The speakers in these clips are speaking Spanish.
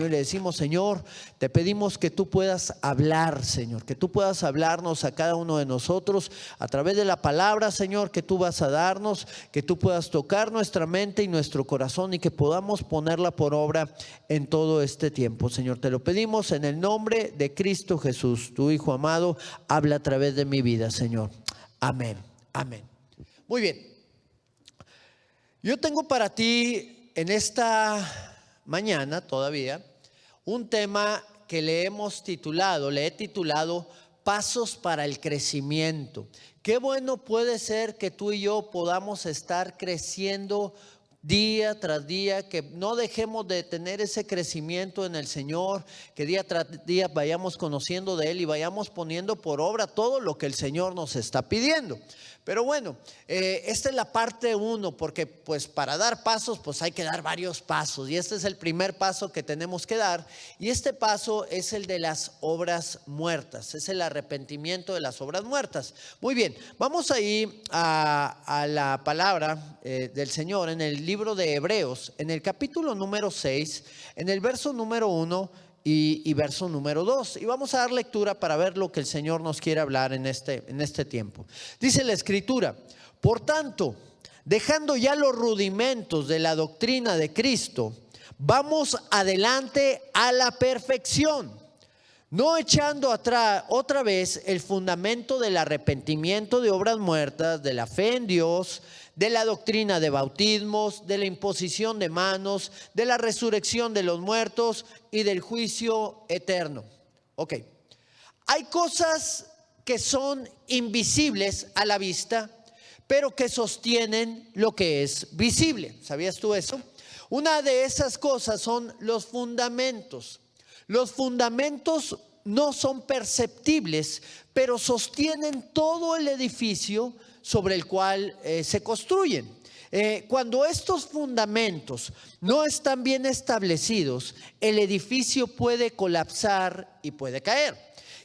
Señor, y le decimos: Señor, te pedimos que tú puedas hablar, Señor, que tú puedas hablarnos a cada uno de nosotros a través de la palabra, Señor, que tú vas a darnos, que tú puedas tocar nuestra mente y nuestro corazón y que podamos ponerla por obra en todo este tiempo. Señor, te lo pedimos en el nombre de Cristo Jesús, tu Hijo amado. Habla a través de mi vida, Señor. Amén, amén. Muy bien. Yo tengo para ti en esta mañana todavía un tema que le he titulado Pasos para el crecimiento. Qué bueno puede ser que tú y yo podamos estar creciendo día tras día, que no dejemos de tener ese crecimiento en el Señor, que día tras día vayamos conociendo de Él y vayamos poniendo por obra todo lo que el Señor nos está pidiendo. Pero bueno, esta es la parte 1, porque pues para dar pasos pues hay que dar varios pasos, y este es el primer paso que tenemos que dar, y este paso es el de las obras muertas, es el arrepentimiento de las obras muertas. Muy bien, vamos a ir a la palabra del Señor en el libro de Hebreos, en el capítulo número 6, en el verso número 1 y verso número 2. Y vamos a dar lectura para ver lo que el Señor nos quiere hablar en este tiempo. Dice la Escritura: por tanto, dejando ya los rudimentos de la doctrina de Cristo, vamos adelante a la perfección, no echando atrás otra vez el fundamento del arrepentimiento de obras muertas, de la fe en Dios, de la doctrina de bautismos, de la imposición de manos, de la resurrección de los muertos y del juicio eterno. Ok, hay cosas que son invisibles a la vista, pero que sostienen lo que es visible. ¿Sabías tú eso? Una de esas cosas son los fundamentos. Los fundamentos no son perceptibles, pero sostienen todo el edificio sobre el cual se construyen. Cuando estos fundamentos no están bien establecidos, el edificio puede colapsar y puede caer.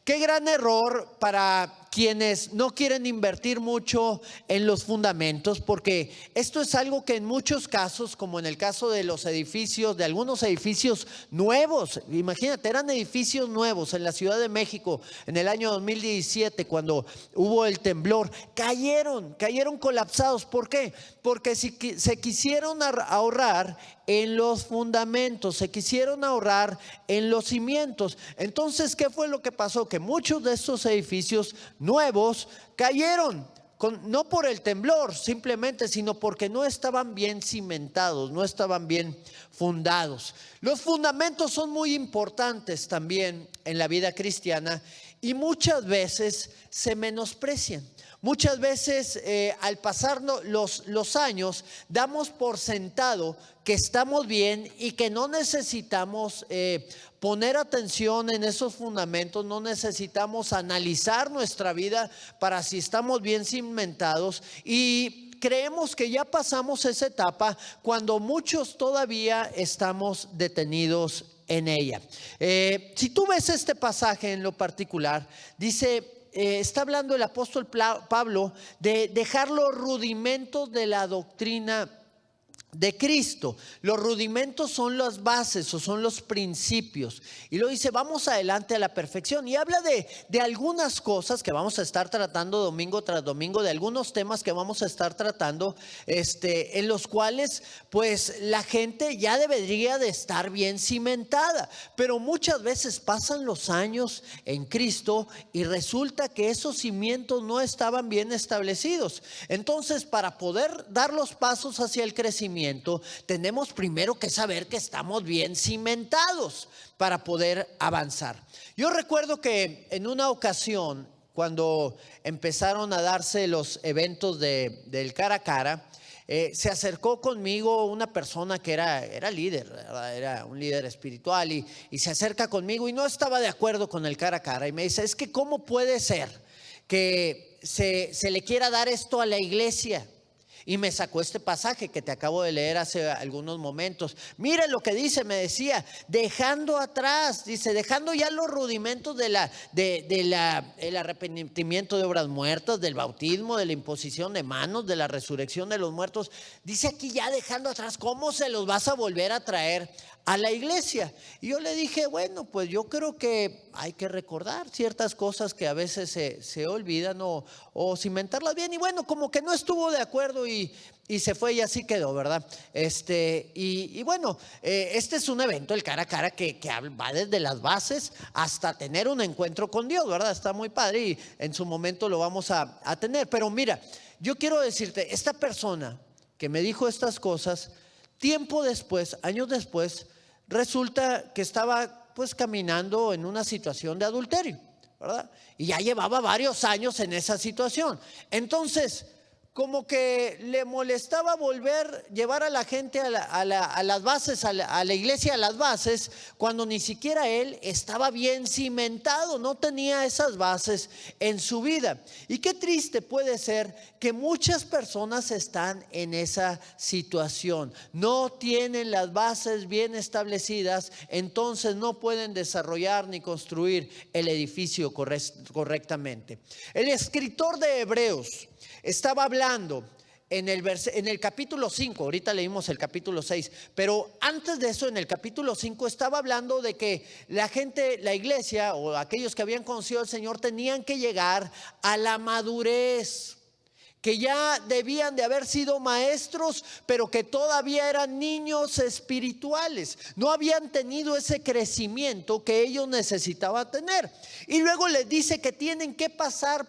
Qué gran error para quienes no quieren invertir mucho en los fundamentos, porque esto es algo que en muchos casos, como en el caso de los edificios, de algunos edificios nuevos, imagínate, eran edificios nuevos en la Ciudad de México en el año 2017, cuando hubo el temblor, cayeron colapsados. ¿Por qué? Porque se quisieron ahorrar en los fundamentos, se quisieron ahorrar en los cimientos. Entonces, ¿qué fue lo que pasó? Que muchos de estos edificios nuevos cayeron, no por el temblor simplemente, sino porque no estaban bien cimentados, no estaban bien fundados. Los fundamentos son muy importantes también en la vida cristiana y muchas veces se menosprecian. Muchas veces al pasar los años damos por sentado que estamos bien y que no necesitamos poner atención en esos fundamentos, no necesitamos analizar nuestra vida para si estamos bien cimentados, y creemos que ya pasamos esa etapa cuando muchos todavía estamos detenidos en ella. Si tú ves este pasaje en lo particular, dice... está hablando el apóstol Pablo de dejar los rudimentos de la doctrina de Cristo. Los rudimentos son las bases o son los principios, y luego dice vamos adelante a la perfección, y habla de algunas cosas que vamos a estar tratando domingo tras domingo, de algunos temas que vamos a estar tratando en los cuales pues la gente ya debería de estar bien cimentada, pero muchas veces pasan los años en Cristo y resulta que esos cimientos no estaban bien establecidos. Entonces, para poder dar los pasos hacia el crecimiento, tenemos primero que saber que estamos bien cimentados para poder avanzar. Yo recuerdo que en una ocasión, cuando empezaron a darse los eventos del cara a cara, se acercó conmigo una persona que era líder, ¿verdad? Era un líder espiritual, y se acerca conmigo y no estaba de acuerdo con el cara a cara, y me dice: es que ¿cómo puede ser que se le quiera dar esto a la iglesia? Y me sacó este pasaje que te acabo de leer hace algunos momentos. Mire lo que dice, me decía, dejando atrás, dice, dejando ya los rudimentos el arrepentimiento de obras muertas, del bautismo, de la imposición de manos, de la resurrección de los muertos. Dice aquí ya dejando atrás, ¿cómo se los vas a volver a traer a la iglesia. Y yo le dije, bueno, pues yo creo que hay que recordar ciertas cosas que a veces se olvidan o cimentarlas bien. Y bueno, como que no estuvo de acuerdo y se fue y así quedó, ¿verdad? Y bueno, este es un evento, el cara a cara, que va desde las bases hasta tener un encuentro con Dios, ¿verdad? Está muy padre y en su momento lo vamos a tener. Pero mira, yo quiero decirte, esta persona que me dijo estas cosas, tiempo después, años después, resulta que estaba pues caminando en una situación de adulterio, ¿verdad? Y ya llevaba varios años en esa situación. Entonces, como que le molestaba llevar a la gente a las bases, a la iglesia a las bases, cuando ni siquiera él estaba bien cimentado, no tenía esas bases en su vida. Y qué triste puede ser que muchas personas están en esa situación, no tienen las bases bien establecidas, entonces no pueden desarrollar ni construir el edificio correctamente. El escritor de Hebreos estaba hablando en el capítulo 5, ahorita leímos el capítulo 6, pero antes de eso, en el capítulo 5 estaba hablando de que la gente, la iglesia o aquellos que habían conocido al Señor tenían que llegar a la madurez, que ya debían de haber sido maestros, pero que todavía eran niños espirituales, no habían tenido ese crecimiento que ellos necesitaban tener. Y luego les dice que tienen que pasar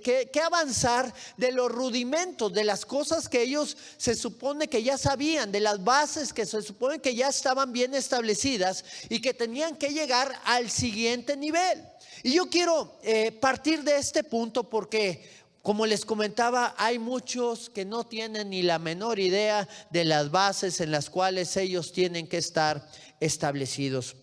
que avanzar de los rudimentos, de las cosas que ellos se supone que ya sabían, de las bases que se supone que ya estaban bien establecidas y que tenían que llegar al siguiente nivel. Y yo quiero partir de este punto porque, como les comentaba, hay muchos que no tienen ni la menor idea de las bases en las cuales ellos tienen que estar establecidos.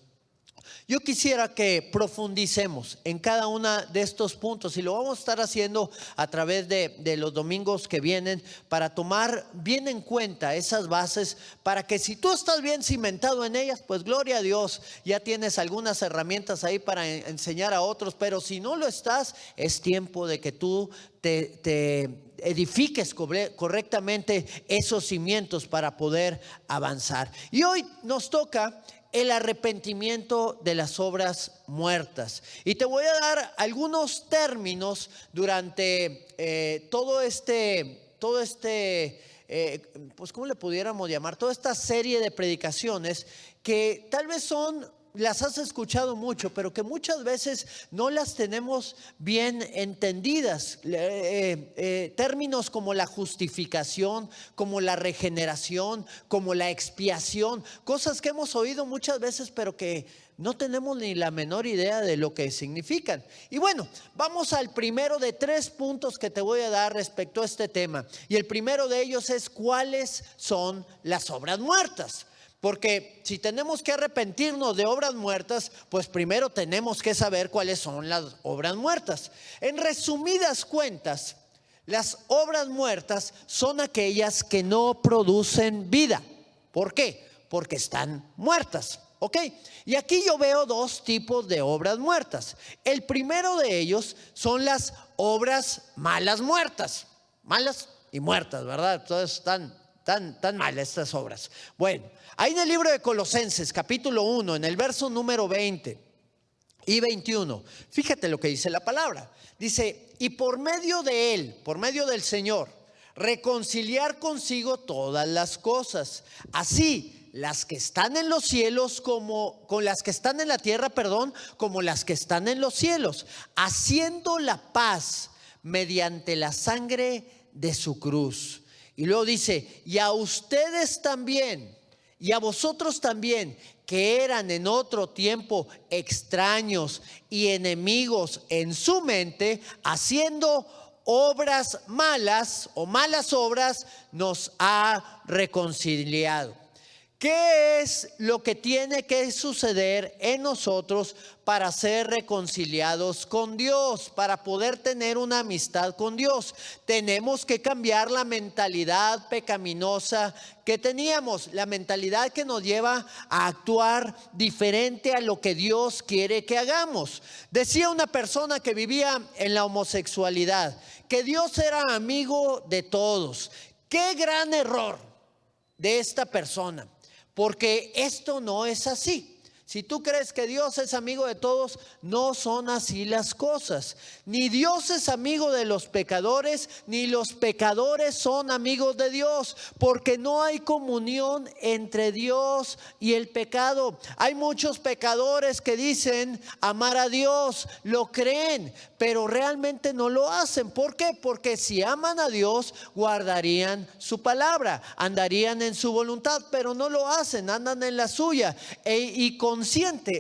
Yo quisiera que profundicemos en cada uno de estos puntos y lo vamos a estar haciendo a través de los domingos que vienen, para tomar bien en cuenta esas bases, para que si tú estás bien cimentado en ellas, pues gloria a Dios, ya tienes algunas herramientas ahí para enseñar a otros. Pero si no lo estás, es tiempo de que tú te edifiques correctamente esos cimientos para poder avanzar. Y hoy nos toca el arrepentimiento de las obras muertas. Y te voy a dar algunos términos durante pues ¿cómo le pudiéramos llamar? Toda esta serie de predicaciones que tal vez las has escuchado mucho, pero que muchas veces no las tenemos bien entendidas. Términos como la justificación, como la regeneración, como la expiación, cosas que hemos oído muchas veces, pero que no tenemos ni la menor idea de lo que significan. Y bueno, vamos al primero de 3 puntos que te voy a dar respecto a este tema. Y el primero de ellos es: ¿cuáles son las obras muertas? Porque si tenemos que arrepentirnos de obras muertas, pues primero tenemos que saber cuáles son las obras muertas. En resumidas cuentas, las obras muertas son aquellas que no producen vida. ¿Por qué? Porque están muertas. ¿Ok? Y aquí yo veo 2 tipos de obras muertas. El primero de ellos son las obras malas muertas. Malas y muertas, ¿verdad? Entonces tan malas estas obras. Bueno, ahí en el libro de Colosenses, capítulo 1, en el verso número 20 y 21, fíjate lo que dice la palabra. Dice: y por medio de él, por medio del Señor, reconciliar consigo todas las cosas, así las que están en los cielos como con las que están en la tierra, como las que están en los cielos, haciendo la paz mediante la sangre de su cruz. Y luego dice: y a ustedes también, y a vosotros también, que eran en otro tiempo extraños y enemigos en su mente, haciendo obras malas o malas obras, nos ha reconciliado. ¿Qué es lo que tiene que suceder en nosotros para ser reconciliados con Dios, para poder tener una amistad con Dios? Tenemos que cambiar la mentalidad pecaminosa que teníamos, la mentalidad que nos lleva a actuar diferente a lo que Dios quiere que hagamos. Decía una persona que vivía en la homosexualidad que Dios era amigo de todos. ¡Qué gran error de esta persona! porque esto no es así. Si tú crees que Dios es amigo de todos, no son así las cosas. Ni Dios es amigo de los pecadores, ni los pecadores son amigos de Dios, porque no hay comunión entre Dios y el pecado. Hay muchos pecadores que dicen amar a Dios, lo creen, pero realmente no lo hacen. ¿Por qué? Porque si aman a Dios, guardarían su palabra, andarían en su voluntad, pero no lo hacen, andan en la suya y consciente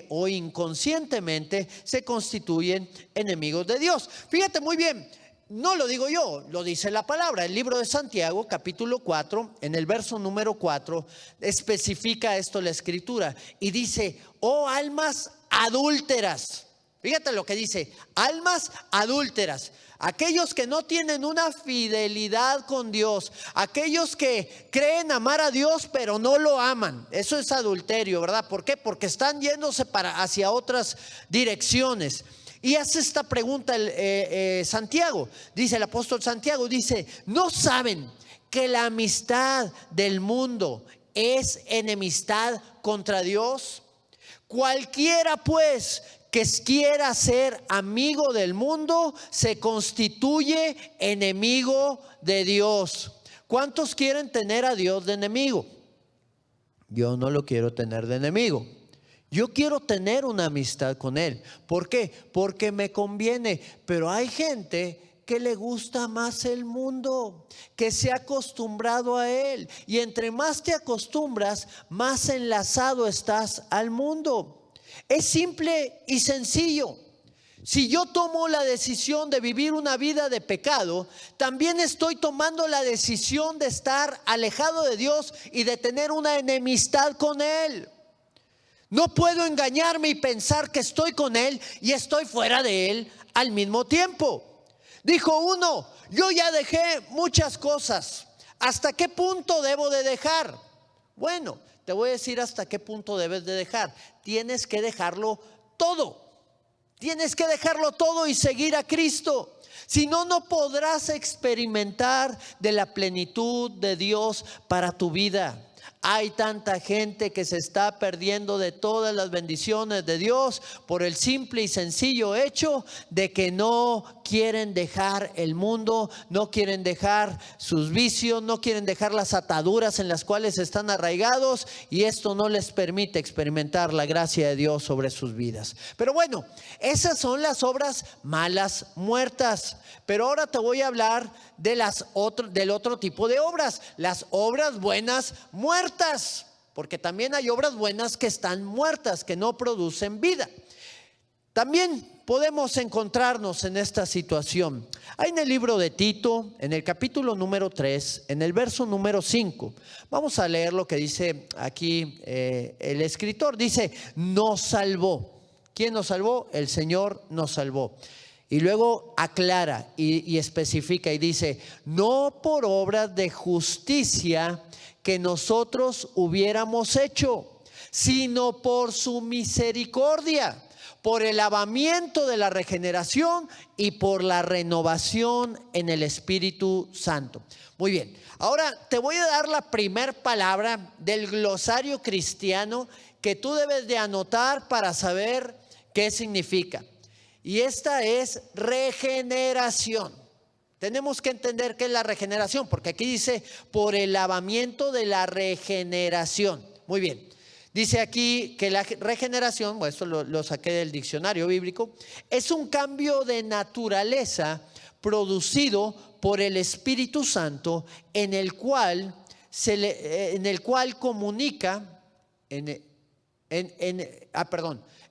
o inconscientemente se constituyen enemigos de Dios. Fíjate muy bien, no lo digo yo, lo dice la palabra. El libro de Santiago, capítulo 4, en el verso número 4, especifica esto la escritura y dice: oh almas adúlteras. Fíjate lo que dice: almas adúlteras. Aquellos que no tienen una fidelidad con Dios, aquellos que creen amar a Dios pero no lo aman. Eso es adulterio, ¿verdad? ¿Por qué? Porque están yéndose hacia otras direcciones. Y hace esta pregunta Santiago, dice el apóstol Santiago, dice: ¿no saben que la amistad del mundo es enemistad contra Dios? Cualquiera pues que quiera ser amigo del mundo se constituye enemigo de Dios. ¿Cuántos quieren tener a Dios de enemigo? Yo no lo quiero tener de enemigo. Yo quiero tener una amistad con Él. ¿Por qué? Porque me conviene. Pero hay gente que le gusta más el mundo, que se ha acostumbrado a él. Y entre más te acostumbras, más enlazado estás al mundo. Es simple y sencillo. Si yo tomo la decisión de vivir una vida de pecado, también estoy tomando la decisión de estar alejado de Dios y de tener una enemistad con Él. No puedo engañarme y pensar que estoy con Él y estoy fuera de Él al mismo tiempo. Dijo uno: yo ya dejé muchas cosas. ¿Hasta qué punto debo de dejar? Bueno, te voy a decir hasta qué punto debes de dejar. Tienes que dejarlo todo. Tienes que dejarlo todo y seguir a Cristo. Si no, no podrás experimentar de la plenitud de Dios para tu vida. Hay tanta gente que se está perdiendo de todas las bendiciones de Dios por el simple y sencillo hecho de que no quieren dejar el mundo, no quieren dejar sus vicios, no quieren dejar las ataduras en las cuales están arraigados, y esto no les permite experimentar la gracia de Dios sobre sus vidas. Pero bueno, esas son las obras malas muertas. Pero ahora te voy a hablar de del otro tipo de obras, las obras buenas muertas, porque también hay obras buenas que están muertas, que no producen vida. También podemos encontrarnos en esta situación. Hay en el libro de Tito, en el capítulo número 3, en el verso número 5. Vamos a leer lo que dice aquí el escritor. Dice: nos salvó. ¿Quién nos salvó? El Señor nos salvó. Y luego aclara y especifica y dice: no por obras de justicia que nosotros hubiéramos hecho, sino por su misericordia, por el lavamiento de la regeneración y por la renovación en el Espíritu Santo. Muy bien, ahora te voy a dar la primer palabra del glosario cristiano que tú debes de anotar para saber qué significa. Y esta es regeneración. Tenemos que entender qué es la regeneración, porque aquí dice por el lavamiento de la regeneración. Muy bien. Dice aquí que la regeneración, bueno, esto lo saqué del diccionario bíblico, es un cambio de naturaleza producido por el Espíritu Santo en el cual comunica,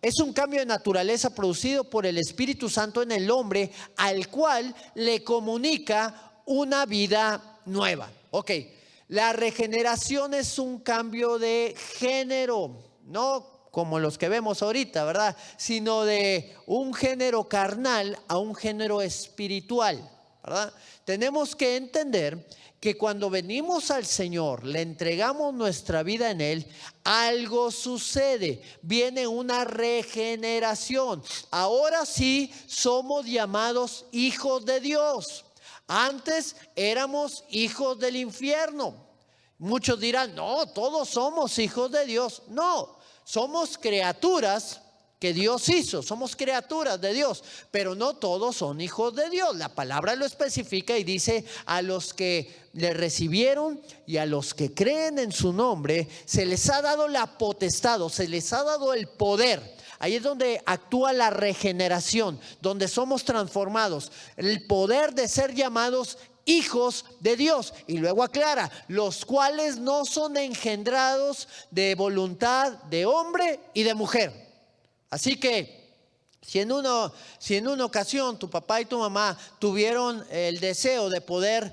es un cambio de naturaleza producido por el Espíritu Santo en el hombre, al cual le comunica una vida nueva. Ok, la regeneración es un cambio de género, no como los que vemos ahorita, ¿verdad? Sino de un género carnal a un género espiritual, ¿verdad? Tenemos que entender que cuando venimos al Señor, le entregamos nuestra vida en Él, algo sucede, viene una regeneración. Ahora sí somos llamados hijos de Dios. Antes éramos hijos del infierno. Muchos dirán, no, todos somos hijos de Dios. No, somos criaturas que Dios hizo, somos criaturas de Dios, pero no todos son hijos de Dios. La palabra lo especifica y dice: a los que le recibieron y a los que creen en su nombre, se les ha dado la potestad, o se les ha dado el poder. Ahí es donde actúa la regeneración, donde somos transformados, el poder de ser llamados hijos de Dios. Y luego aclara: los cuales no son engendrados de voluntad de hombre y de mujer. Así que si en una ocasión tu papá y tu mamá tuvieron el deseo de poder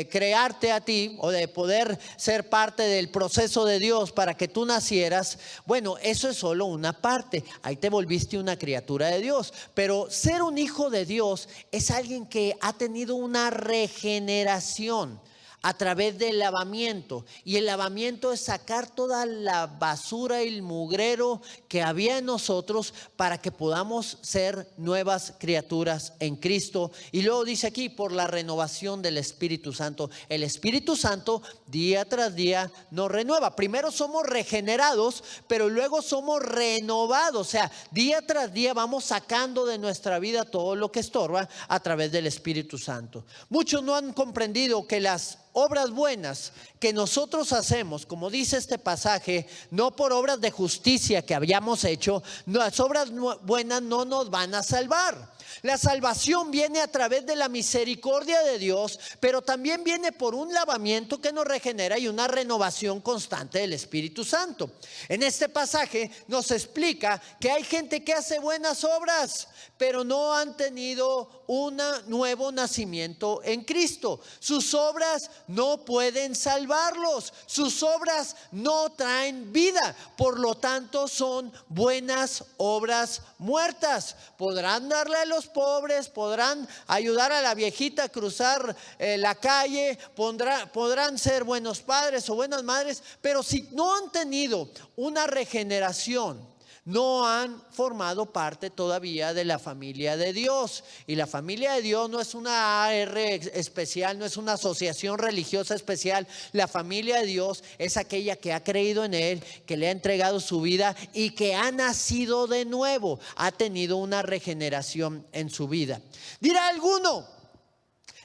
crearte a ti, o de poder ser parte del proceso de Dios para que tú nacieras, bueno, eso es solo una parte. Ahí te volviste una criatura de Dios. Pero ser un hijo de Dios es alguien que ha tenido una regeneración a través del lavamiento. Y el lavamiento es sacar toda la basura y el mugrero que había en nosotros para que podamos ser nuevas criaturas en Cristo. Y luego dice aquí: por la renovación del Espíritu Santo. El Espíritu Santo día tras día nos renueva. Primero somos regenerados, pero luego somos renovados. O sea, día tras día vamos sacando de nuestra vida todo lo que estorba a través del Espíritu Santo. Muchos no han comprendido que las obras buenas que nosotros hacemos, como dice este pasaje, no por obras de justicia que habíamos hecho, las obras buenas no nos van a salvar. La salvación viene a través de la misericordia de Dios, pero también viene por un lavamiento que nos regenera y una renovación constante del Espíritu Santo. En este pasaje nos explica que hay gente que hace buenas obras, pero no han tenido un nuevo nacimiento en Cristo. Sus obras no pueden salvarlos. Sus obras no traen vida. Por lo tanto, son buenas obras muertas. Podrán darle a los pobres, podrán ayudar a la viejita a cruzar la calle, podrán ser buenos padres o buenas madres, pero si no han tenido una regeneración, no han formado parte todavía de la familia de Dios. Y la familia de Dios no es una AR especial, no es una asociación religiosa especial. La familia de Dios es aquella que ha creído en Él, que le ha entregado su vida y que ha nacido de nuevo, ha tenido una regeneración en su vida. Dirá alguno: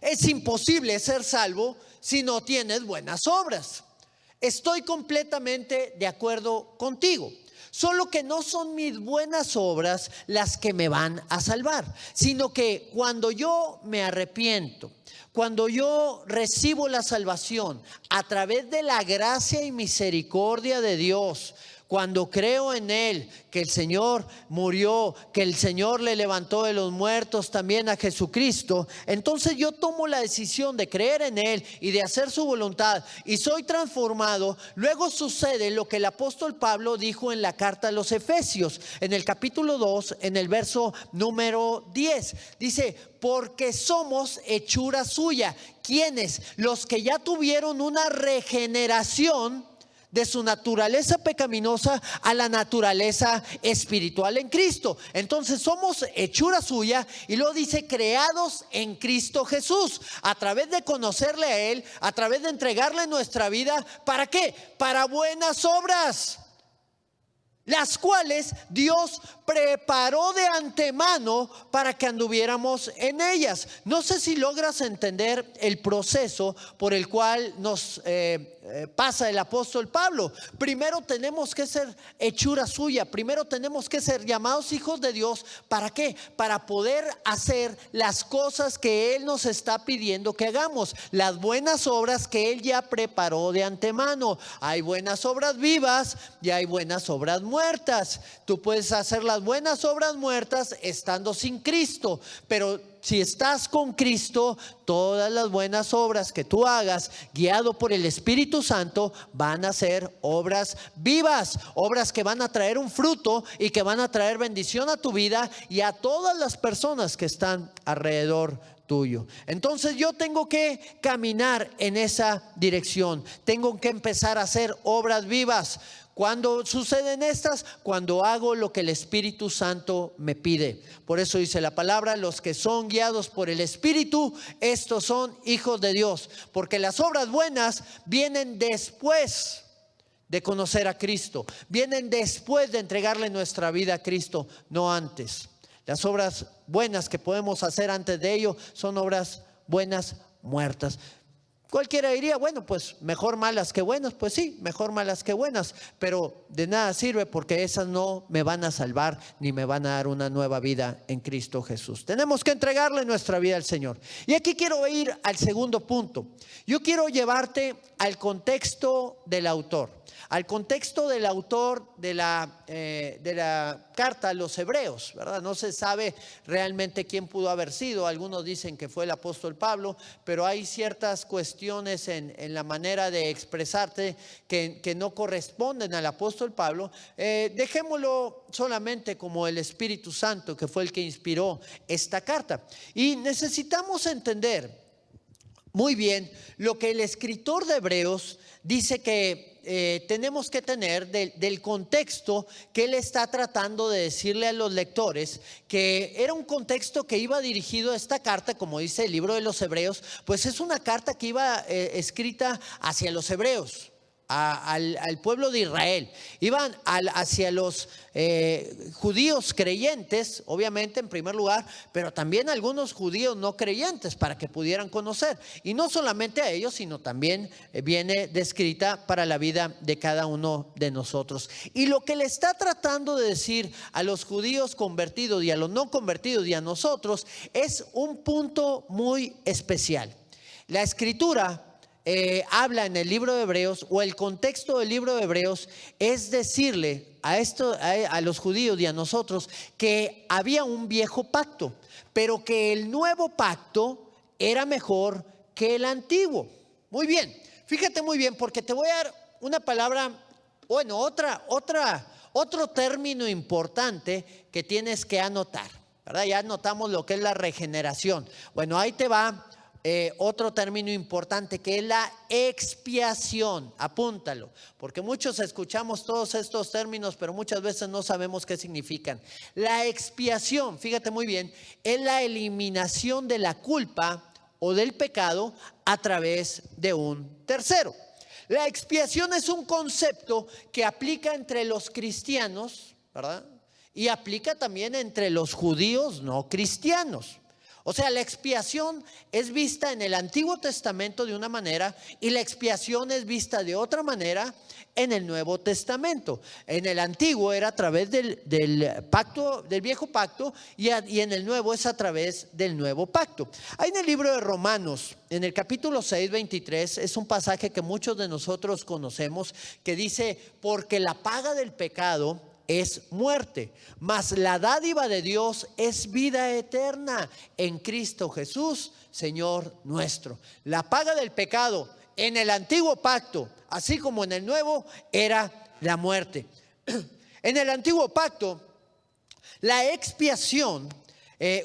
es imposible ser salvo si no tienes buenas obras. Estoy completamente de acuerdo contigo. Solo que no son mis buenas obras las que me van a salvar, sino que cuando yo me arrepiento, cuando yo recibo la salvación a través de la gracia y misericordia de Dios, cuando creo en Él, que el Señor murió, que el Señor le levantó de los muertos también a Jesucristo, entonces yo tomo la decisión de creer en Él y de hacer su voluntad y soy transformado. Luego sucede lo que el apóstol Pablo dijo en la carta a los Efesios, en el capítulo 2, en el verso número 10. Dice: porque somos hechura suya. ¿Quiénes? Los que ya tuvieron una regeneración de su naturaleza pecaminosa a la naturaleza espiritual en Cristo. Entonces somos hechura suya, y luego dice: creados en Cristo Jesús, a través de conocerle a Él, a través de entregarle nuestra vida. ¿Para qué? Para buenas obras, las cuales Dios preparó de antemano para que anduviéramos en ellas. No sé si logras entender el proceso por el cual nos pasa el apóstol Pablo. Primero tenemos que ser hechura suya, primero tenemos que ser llamados hijos de Dios. ¿Para qué? Para poder hacer las cosas que Él nos está pidiendo que hagamos, las buenas obras que Él ya preparó de antemano. Hay buenas obras vivas y hay buenas obras muertas. Tú puedes hacer las buenas obras muertas estando sin Cristo, pero si estás con Cristo, todas las buenas obras que tú hagas, guiado por el Espíritu Santo, van a ser obras vivas, obras que van a traer un fruto y que van a traer bendición a tu vida y a todas las personas que están alrededor tuyo. Entonces yo tengo que caminar en esa dirección, tengo que empezar a hacer obras vivas. ¿Cuándo suceden estas? Cuando hago lo que el Espíritu Santo me pide. Por eso dice la palabra, los que son guiados por el Espíritu, estos son hijos de Dios. Porque las obras buenas vienen después de conocer a Cristo. Vienen después de entregarle nuestra vida a Cristo, no antes. Las obras buenas que podemos hacer antes de ello son obras buenas muertas. Cualquiera diría, bueno, pues mejor malas que buenas. Pues sí, mejor malas que buenas, pero de nada sirve porque esas no me van a salvar ni me van a dar una nueva vida en Cristo Jesús. Tenemos que entregarle nuestra vida al Señor. Y aquí quiero ir al segundo punto. Yo quiero llevarte al contexto del autor. Al contexto del autor de la carta a los hebreos, ¿verdad? No se sabe realmente quién pudo haber sido. Algunos dicen que fue el apóstol Pablo, pero hay ciertas cuestiones en la manera de expresarte que no corresponden al apóstol Pablo. Dejémoslo solamente como el Espíritu Santo, que fue el que inspiró esta carta. Y necesitamos entender muy bien lo que el escritor de Hebreos dice que tenemos que tener del contexto que él está tratando de decirle a los lectores, que era un contexto que iba dirigido a esta carta, como dice el libro de los Hebreos, pues es una carta que iba escrita hacia los hebreos. Al pueblo de Israel, iban hacia los judíos creyentes, obviamente en primer lugar, pero también algunos judíos no creyentes para que pudieran conocer, y no solamente a ellos, sino también viene descrita para la vida de cada uno de nosotros. Y lo que le está tratando de decir a los judíos convertidos y a los no convertidos y a nosotros es un punto muy especial. La escritura habla en el libro de Hebreos, o el contexto del libro de Hebreos es decirle a los judíos y a nosotros que había un viejo pacto, pero que el nuevo pacto era mejor que el antiguo. Muy bien, fíjate muy bien, porque te voy a dar una palabra, bueno, otro término importante que tienes que anotar, ¿verdad? Ya anotamos lo que es la regeneración. Bueno, ahí te va. Otro término importante, que es la expiación. Apúntalo, porque muchos escuchamos todos estos términos, pero muchas veces no sabemos qué significan. La expiación, fíjate muy bien, es la eliminación de la culpa o del pecado a través de un tercero. La expiación es un concepto que aplica entre los cristianos, ¿verdad? Y aplica también entre los judíos no cristianos. O sea, la expiación es vista en el Antiguo Testamento de una manera y la expiación es vista de otra manera en el Nuevo Testamento. En el Antiguo era a través del pacto, del viejo pacto, y en el Nuevo es a través del nuevo pacto. Hay en el libro de Romanos, en el capítulo 6, 23, es un pasaje que muchos de nosotros conocemos, que dice: porque la paga del pecado es muerte, mas la dádiva de Dios es vida eterna en Cristo Jesús, Señor nuestro. La paga del pecado en el antiguo pacto, así como en el nuevo, era la muerte. En el antiguo pacto, la expiación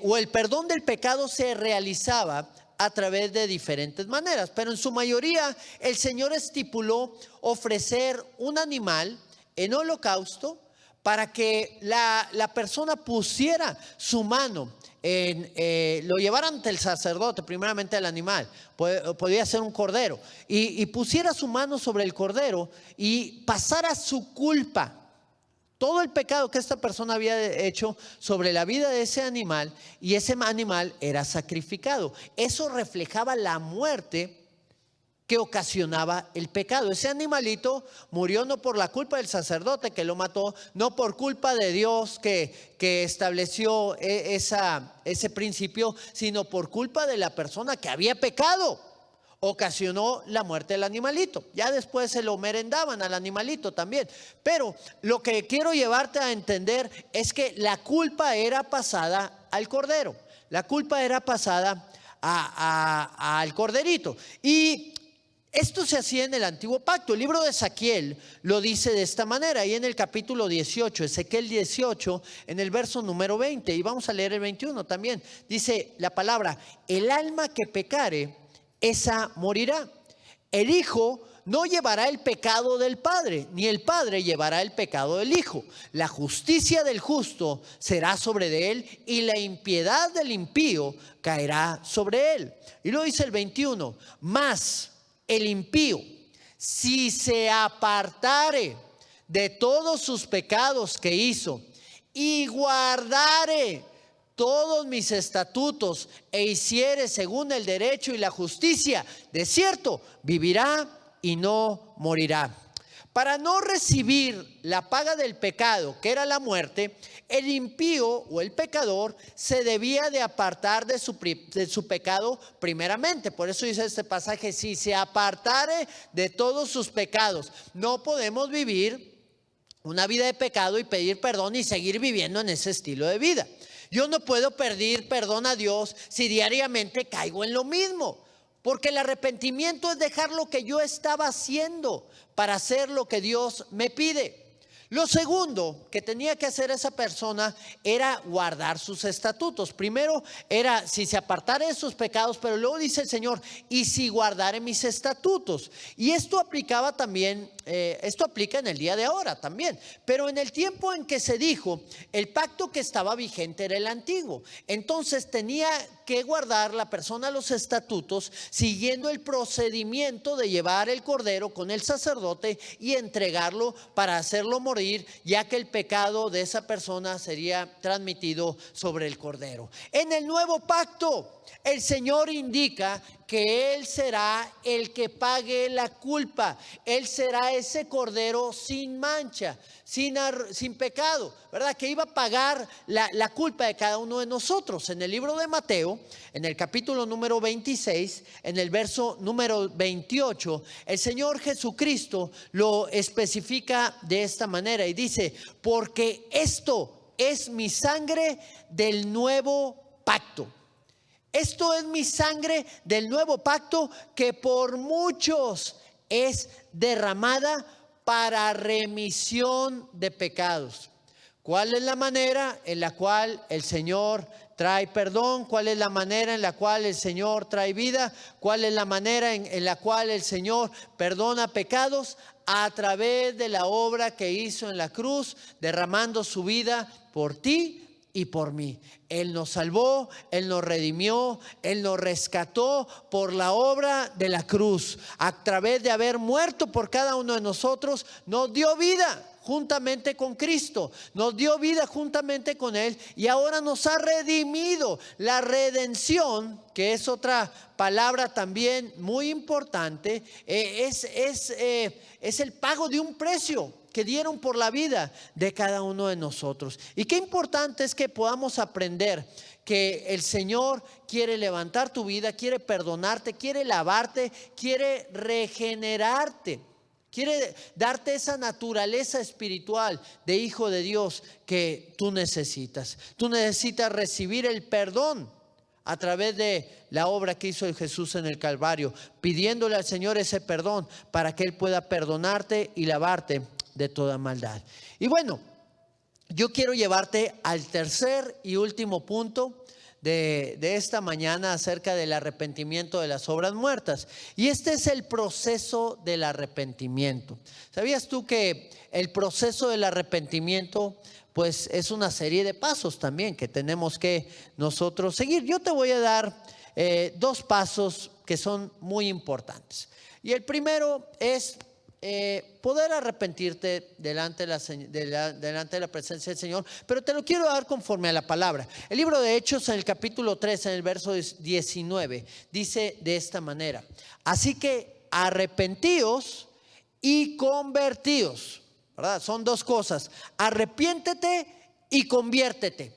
o el perdón del pecado se realizaba a través de diferentes maneras, pero en su mayoría el Señor estipuló ofrecer un animal en holocausto para que la persona pusiera su mano, lo llevara ante el sacerdote, primeramente el animal, podía ser un cordero, y pusiera su mano sobre el cordero y pasara su culpa, todo el pecado que esta persona había hecho sobre la vida de ese animal, y ese animal era sacrificado. Eso reflejaba la muerte que ocasionaba el pecado. Ese animalito murió no por la culpa del sacerdote que lo mató, no por culpa de Dios que estableció ese principio, sino por culpa de la persona que había pecado. Ocasionó la muerte del animalito. Ya después se lo merendaban al animalito también. Pero lo que quiero llevarte a entender es que la culpa era pasada al cordero. La culpa era pasada al corderito. Y esto se hacía en el antiguo pacto. El libro de Ezequiel lo dice de esta manera, y en el capítulo 18, Ezequiel 18, en el verso número 20, y vamos a leer el 21 también, dice la palabra: el alma que pecare, esa morirá. El hijo no llevará el pecado del Padre, ni el Padre llevará el pecado del Hijo. La justicia del justo será sobre de él, y la impiedad del impío caerá sobre él. Y luego dice el 21, mas el impío, si se apartare de todos sus pecados que hizo, y guardare todos mis estatutos, e hiciere según el derecho y la justicia, de cierto vivirá y no morirá. Para no recibir la paga del pecado, que era la muerte, el impío o el pecador se debía de apartar de su pecado primeramente. Por eso dice este pasaje, si se apartare de todos sus pecados. No podemos vivir una vida de pecado y pedir perdón y seguir viviendo en ese estilo de vida. Yo no puedo pedir perdón a Dios si diariamente caigo en lo mismo. Porque el arrepentimiento es dejar lo que yo estaba haciendo para hacer lo que Dios me pide. Lo segundo que tenía que hacer esa persona era guardar sus estatutos. Primero era si se apartara de sus pecados, pero luego dice el Señor, y si guardare mis estatutos. Y esto aplicaba también, esto aplica en el día de ahora también. Pero en el tiempo en que se dijo, el pacto que estaba vigente era el antiguo. Entonces tenía que guardar la persona los estatutos siguiendo el procedimiento de llevar el cordero con el sacerdote y entregarlo para hacerlo morir, ya que el pecado de esa persona sería transmitido sobre el cordero. En el nuevo pacto, el Señor indica que Él será el que pague la culpa. Él será ese cordero sin mancha, sin pecado, ¿verdad? Que iba a pagar la culpa de cada uno de nosotros. En el libro de Mateo, en el capítulo número 26, en el verso número 28, el Señor Jesucristo lo especifica de esta manera y dice, porque esto es mi sangre del nuevo pacto. Esto es mi sangre del nuevo pacto que por muchos es derramada para remisión de pecados. ¿Cuál es la manera en la cual el Señor trae perdón? ¿Cuál es la manera en la cual el Señor trae vida? ¿Cuál es la manera en la cual el Señor perdona pecados? A través de la obra que hizo en la cruz, derramando su vida por ti y por mí. Él nos salvó, Él nos redimió, Él nos rescató por la obra de la cruz. A través de haber muerto por cada uno de nosotros, nos dio vida juntamente con Cristo, nos dio vida juntamente con Él, y ahora nos ha redimido. La redención, que es otra palabra también muy importante, es el pago de un precio que dieron por la vida de cada uno de nosotros. Y qué importante es que podamos aprender que el Señor quiere levantar tu vida, quiere perdonarte, quiere lavarte, quiere regenerarte, quiere darte esa naturaleza espiritual de hijo de Dios que tú necesitas. Tú necesitas recibir el perdón a través de la obra que hizo Jesús en el Calvario, pidiéndole al Señor ese perdón para que Él pueda perdonarte y lavarte de toda maldad. Y bueno, yo quiero llevarte al tercer y último punto de esta mañana acerca del arrepentimiento de las obras muertas. Y este es el proceso del arrepentimiento. ¿Sabías tú que el proceso del arrepentimiento pues es una serie de pasos también que tenemos que nosotros seguir? Yo te voy a dar dos pasos que son muy importantes. Y el primero es poder arrepentirte delante de la presencia del Señor, pero te lo quiero dar conforme a la palabra. El libro de Hechos, en el capítulo 3, en el verso 19, dice de esta manera: así que arrepentíos y convertíos, ¿verdad? Son dos cosas: arrepiéntete y conviértete.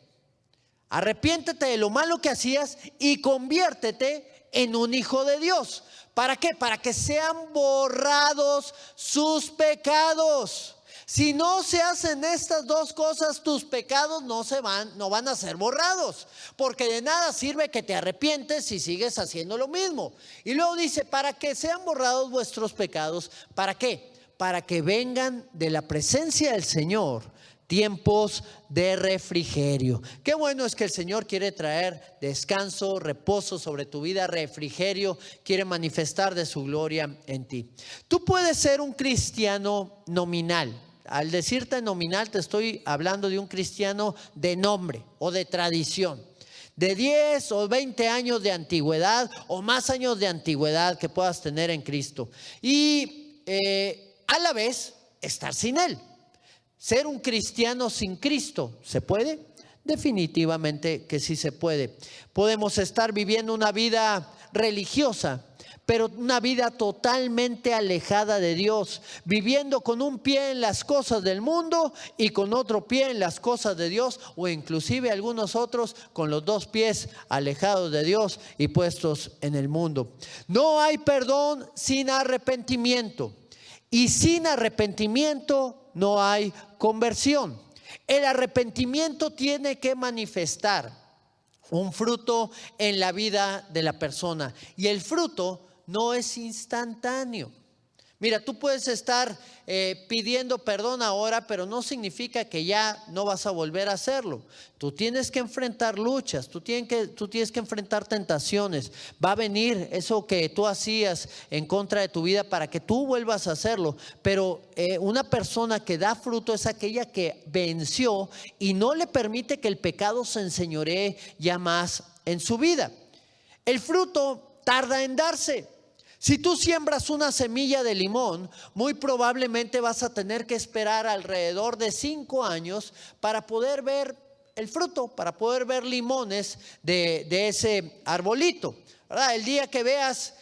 Arrepiéntete de lo malo que hacías y conviértete en un hijo de Dios. ¿Para qué? Para que sean borrados sus pecados. Si no se hacen estas dos cosas, tus pecados no van a ser borrados, porque de nada sirve que te arrepientes si sigues haciendo lo mismo. Y luego dice, para que sean borrados vuestros pecados. ¿Para qué? Para que vengan de la presencia del Señor tiempos de refrigerio. Qué bueno es que el Señor quiere traer descanso, reposo sobre tu vida, refrigerio, quiere manifestar de su gloria en ti. Tú puedes ser un cristiano nominal. Al decirte nominal, te estoy hablando de un cristiano de nombre o de tradición, de 10 o 20 años de antigüedad o más años de antigüedad que puedas tener en Cristo. Y a la vez estar sin Él. Ser un cristiano sin Cristo, ¿se puede? Definitivamente que sí se puede. Podemos estar viviendo una vida religiosa, pero una vida totalmente alejada de Dios, viviendo con un pie en las cosas del mundo y con otro pie en las cosas de Dios, o inclusive algunos otros con los dos pies alejados de Dios y puestos en el mundo. No hay perdón sin arrepentimiento, y sin arrepentimiento no hay conversión. El arrepentimiento tiene que manifestar un fruto en la vida de la persona, y el fruto no es instantáneo. Mira, tú puedes estar pidiendo perdón ahora, pero no significa que ya no vas a volver a hacerlo. Tú tienes que enfrentar luchas, tú tienes que enfrentar tentaciones. Va a venir eso que tú hacías en contra de tu vida para que tú vuelvas a hacerlo. Pero una persona que da fruto es aquella que venció y no le permite que el pecado se enseñoree ya más en su vida. El fruto tarda en darse. Si tú siembras una semilla de limón, muy probablemente vas a tener que esperar alrededor de 5 años para poder ver el fruto, para poder ver limones de ese arbolito, ¿verdad? El día que veas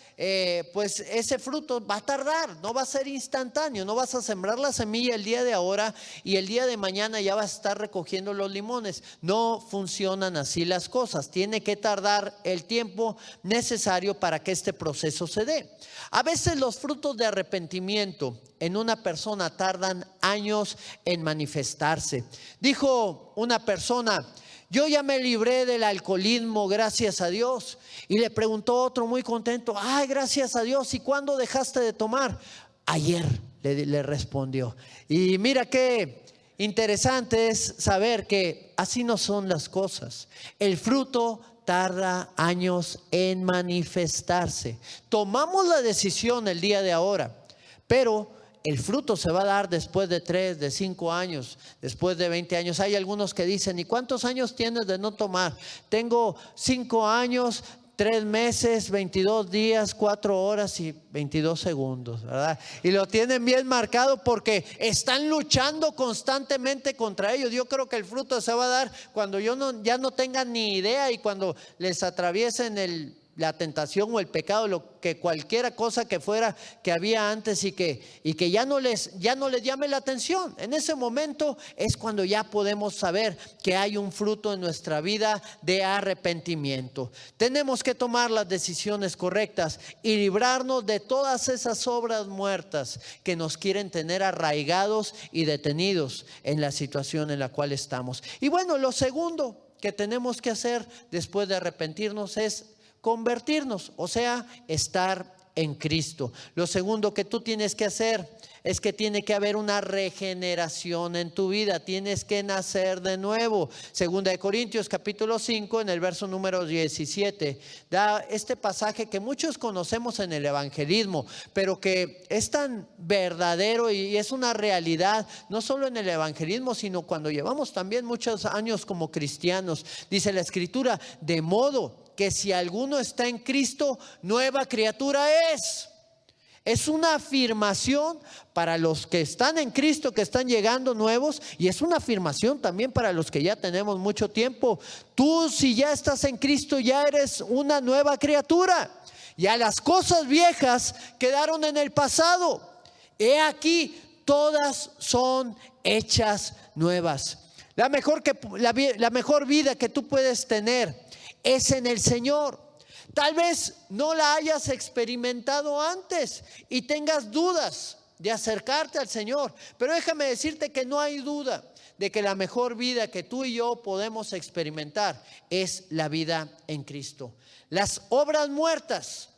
pues ese fruto va a tardar, no va a ser instantáneo. No vas a sembrar la semilla el día de ahora y el día de mañana ya vas a estar recogiendo los limones. No funcionan así las cosas. Tiene que tardar el tiempo necesario para que este proceso se dé. A veces los frutos de arrepentimiento en una persona tardan años en manifestarse. Dijo una persona: yo ya me libré del alcoholismo, gracias a Dios. Y le preguntó otro muy contento: ay, gracias a Dios. ¿Y cuándo dejaste de tomar? Ayer, le respondió. Y mira qué interesante es saber que así no son las cosas. El fruto tarda años en manifestarse. Tomamos la decisión el día de ahora, pero el fruto se va a dar después de 3, de 5 años, después de 20 años. Hay algunos que dicen: ¿y cuántos años tienes de no tomar? Tengo 5 años, 3 meses, 22 días, 4 horas y 22 segundos, ¿verdad? Y lo tienen bien marcado porque están luchando constantemente contra ellos. Yo creo que el fruto se va a dar cuando ya no tengan ni idea, y cuando les atraviesen la tentación o el pecado, lo que cualquiera cosa que fuera que había antes, y que ya no les llame la atención. En ese momento es cuando ya podemos saber que hay un fruto en nuestra vida de arrepentimiento. Tenemos que tomar las decisiones correctas y librarnos de todas esas obras muertas que nos quieren tener arraigados y detenidos en la situación en la cual estamos. Y bueno, lo segundo que tenemos que hacer después de arrepentirnos es convertirnos, o sea, estar en Cristo. Lo segundo que tú tienes que hacer es que tiene que haber una regeneración en tu vida. Tienes que nacer de nuevo. Segunda de Corintios capítulo 5, en el verso número 17, da este pasaje que muchos conocemos en el evangelismo, pero que es tan verdadero y es una realidad, no solo en el evangelismo, sino cuando llevamos también muchos años como cristianos. Dice la escritura: de modo que si alguno está en Cristo, nueva criatura es. Es una afirmación para los que están en Cristo, que están llegando nuevos, y es una afirmación también para los que ya tenemos mucho tiempo. Tú, si ya estás en Cristo, ya eres una nueva criatura. Ya las cosas viejas quedaron en el pasado. He aquí, todas son hechas nuevas. La mejor vida que tú puedes tener es en el Señor. Tal vez no la hayas experimentado antes y tengas dudas de acercarte al Señor, pero déjame decirte que no hay duda de que la mejor vida que tú y yo podemos experimentar es la vida en Cristo. Las obras muertas,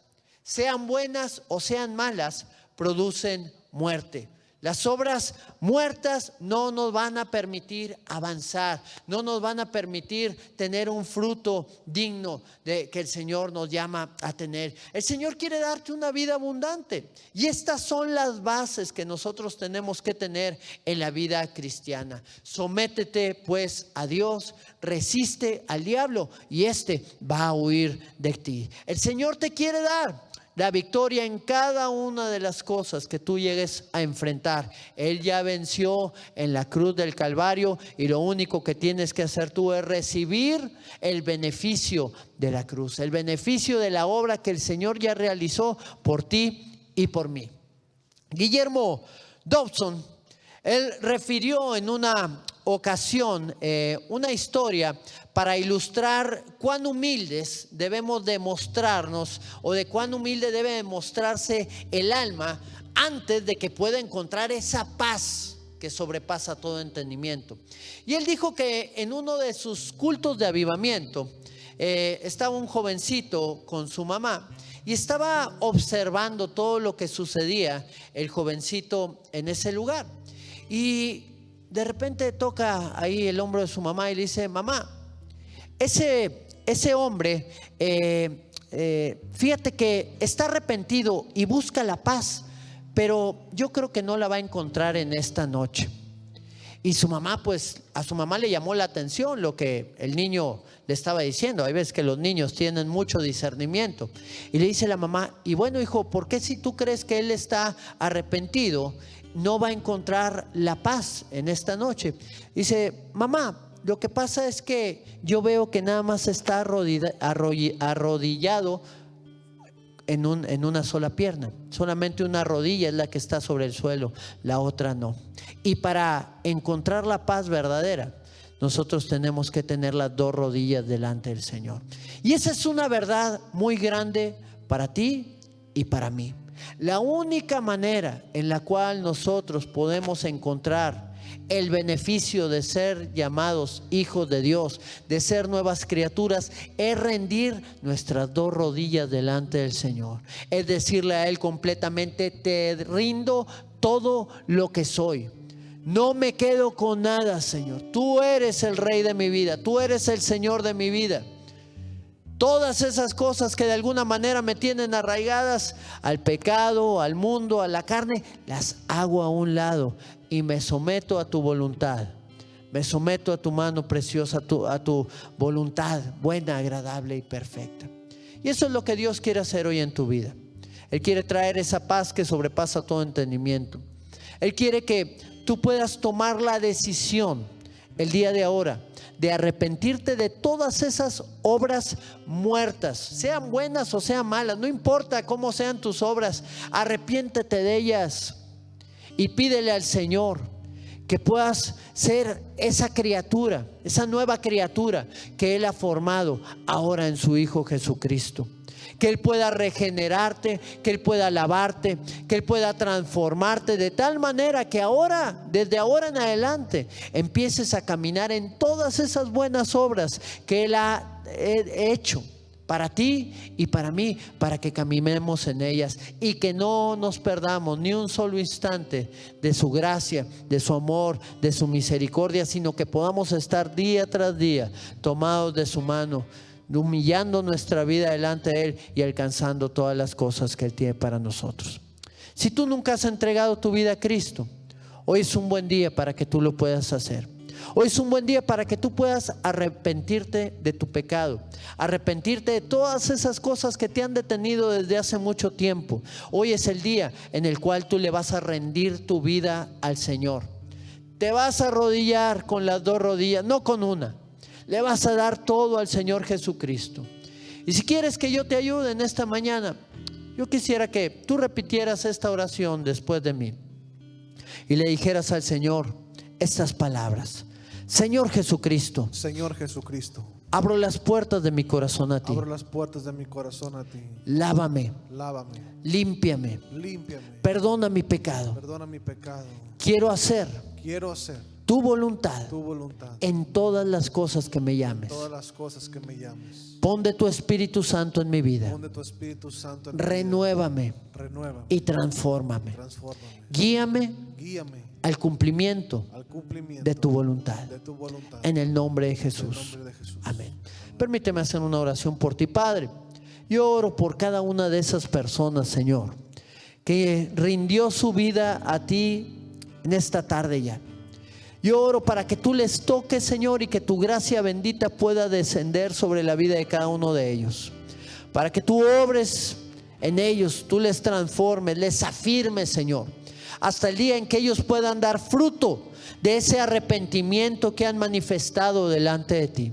sean buenas o sean malas, producen muerte. Las obras muertas no nos van a permitir avanzar, no nos van a permitir tener un fruto digno de que el Señor nos llama a tener. El Señor quiere darte una vida abundante y estas son las bases que nosotros tenemos que tener en la vida cristiana. Sométete pues a Dios, resiste al diablo y éste va a huir de ti. El Señor te quiere dar la victoria en cada una de las cosas que tú llegues a enfrentar. Él ya venció en la cruz del Calvario y lo único que tienes que hacer tú es recibir el beneficio de la cruz, el beneficio de la obra que el Señor ya realizó por ti y por mí. Guillermo Dobson, él refirió en una ocasión una historia para ilustrar cuán humildes debemos demostrarnos o de cuán humilde debe mostrarse el alma antes de que pueda encontrar esa paz que sobrepasa todo entendimiento. Y él dijo que en uno de sus cultos de avivamiento estaba un jovencito con su mamá y estaba observando todo lo que sucedía el jovencito en ese lugar. Y de repente toca ahí el hombro de su mamá y le dice: mamá, ese hombre, fíjate que está arrepentido y busca la paz, pero yo creo que no la va a encontrar en esta noche. Y su mamá, pues a su mamá le llamó la atención lo que el niño le estaba diciendo. Hay veces que los niños tienen mucho discernimiento. Y le dice la mamá: y bueno, hijo, ¿por qué si tú crees que él está arrepentido no va a encontrar la paz en esta noche? Dice: mamá, lo que pasa es que yo veo que nada más está arrodillado en una sola pierna. Solamente una rodilla es la que está sobre el suelo, la otra no. Y para encontrar la paz verdadera, nosotros tenemos que tener las dos rodillas delante del Señor. Y esa es una verdad muy grande para ti y para mí. La única manera en la cual nosotros podemos encontrar el beneficio de ser llamados hijos de Dios, de ser nuevas criaturas, es rendir nuestras dos rodillas delante del Señor. Es decirle a Él completamente: te rindo todo lo que soy. No me quedo con nada, Señor. Tú eres el Rey de mi vida. Tú eres el Señor de mi vida. Todas esas cosas que de alguna manera me tienen arraigadas al pecado, al mundo, a la carne, las hago a un lado y me someto a tu voluntad. Me someto a tu mano preciosa, a tu voluntad buena, agradable y perfecta. Y eso es lo que Dios quiere hacer hoy en tu vida. Él quiere traer esa paz que sobrepasa todo entendimiento. Él quiere que tú puedas tomar la decisión el día de ahora de arrepentirte de todas esas obras muertas, sean buenas o sean malas, no importa cómo sean tus obras, arrepiéntete de ellas y pídele al Señor que puedas ser esa criatura, esa nueva criatura que Él ha formado ahora en su Hijo Jesucristo. Que Él pueda regenerarte, que Él pueda lavarte, que Él pueda transformarte de tal manera que ahora, desde ahora en adelante, empieces a caminar en todas esas buenas obras que Él ha hecho para ti y para mí, para que caminemos en ellas y que no nos perdamos ni un solo instante de su gracia, de su amor, de su misericordia, sino que podamos estar día tras día tomados de su mano, humillando nuestra vida delante de Él y alcanzando todas las cosas que Él tiene para nosotros. Si tú nunca has entregado tu vida a Cristo, hoy es un buen día para que tú lo puedas hacer. Hoy es un buen día para que tú puedas arrepentirte de tu pecado, arrepentirte de todas esas cosas que te han detenido desde hace mucho tiempo. Hoy es el día en el cual tú le vas a rendir tu vida al Señor. Te vas a arrodillar con las dos rodillas, no con una. Le vas a dar todo al Señor Jesucristo. Y si quieres que yo te ayude en esta mañana, yo quisiera que tú repitieras esta oración después de mí y le dijeras al Señor estas palabras: Señor Jesucristo, Señor Jesucristo, abro las puertas de mi corazón a ti. abro las puertas de mi corazón a ti. Lávame, Lávame, límpiame, límpiame, perdona mi pecado. perdona mi pecado. Quiero hacer Quiero hacer tu voluntad tu voluntad en todas las cosas que me llames. todas las cosas que me llames. Pon de tu Espíritu Santo en mi vida. Pon de tu Espíritu Santo en mi vida. Renuévame Renuévame, y transfórmame. transfórmame. Guíame Guíame al cumplimiento al cumplimiento de tu voluntad. de tu voluntad. En el nombre de En el Jesús. nombre de Jesús. Amén. Permíteme hacer una oración por ti, Padre. Yo oro por cada una de esas personas, Señor, que rindió su vida a ti en esta tarde ya. Yo oro para que tú les toques, Señor, y que tu gracia bendita pueda descender sobre la vida de cada uno de ellos. Para que tú obres en ellos, tú les transformes, les afirmes, Señor, hasta el día en que ellos puedan dar fruto de ese arrepentimiento que han manifestado delante de ti.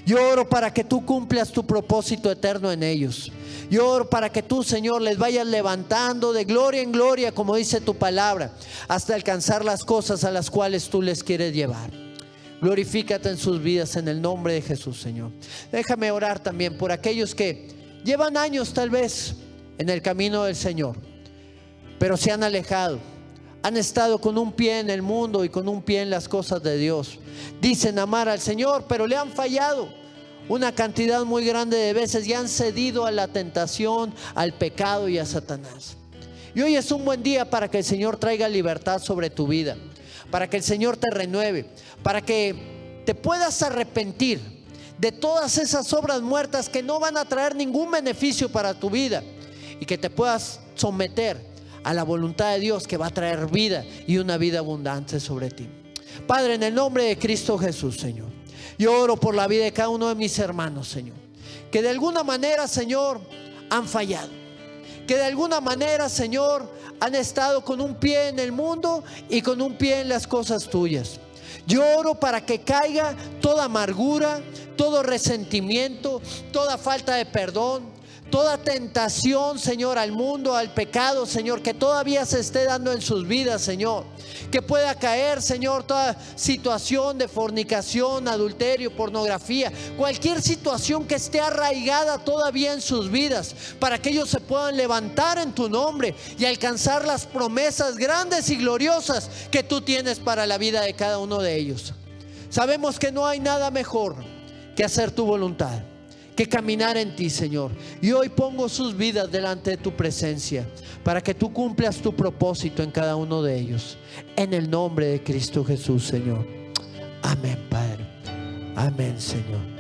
Yo oro para que tú cumplas tu propósito eterno en ellos. Yo oro para que tú, Señor, les vayas levantando de gloria en gloria, como dice tu palabra, hasta alcanzar las cosas a las cuales tú les quieres llevar. Glorifícate en sus vidas en el nombre de Jesús, Señor. Déjame orar también por aquellos que llevan años tal vez en el camino del Señor, pero se han alejado. Han estado con un pie en el mundo y con un pie en las cosas de Dios. Dicen amar al Señor, pero le han fallado una cantidad muy grande de veces y han cedido a la tentación, al pecado y a Satanás. Y hoy es un buen día para que el Señor traiga libertad sobre tu vida, para que el Señor te renueve, para que te puedas arrepentir de todas esas obras muertas que no van a traer ningún beneficio para tu vida, y que te puedas someter a la voluntad de Dios, que va a traer vida y una vida abundante sobre ti. Padre, en el nombre de Cristo Jesús, Señor, yo oro por la vida de cada uno de mis hermanos, Señor, que de alguna manera, Señor, han fallado, que de alguna manera, Señor, han estado con un pie en el mundo y con un pie en las cosas tuyas. Yo oro para que caiga toda amargura, todo resentimiento, toda falta de perdón, toda tentación, Señor, al mundo, al pecado, Señor, que todavía se esté dando en sus vidas, Señor. Que pueda caer, Señor, toda situación de fornicación, adulterio, pornografía, cualquier situación que esté arraigada todavía en sus vidas, para que ellos se puedan levantar en tu nombre y alcanzar las promesas grandes y gloriosas que tú tienes para la vida de cada uno de ellos. Sabemos que no hay nada mejor que hacer tu voluntad, que caminar en ti, Señor. Y hoy pongo sus vidas delante de tu presencia, para que tú cumplas tu propósito en cada uno de ellos. En el nombre de Cristo Jesús, Señor. Amén, Padre. Amén, Señor.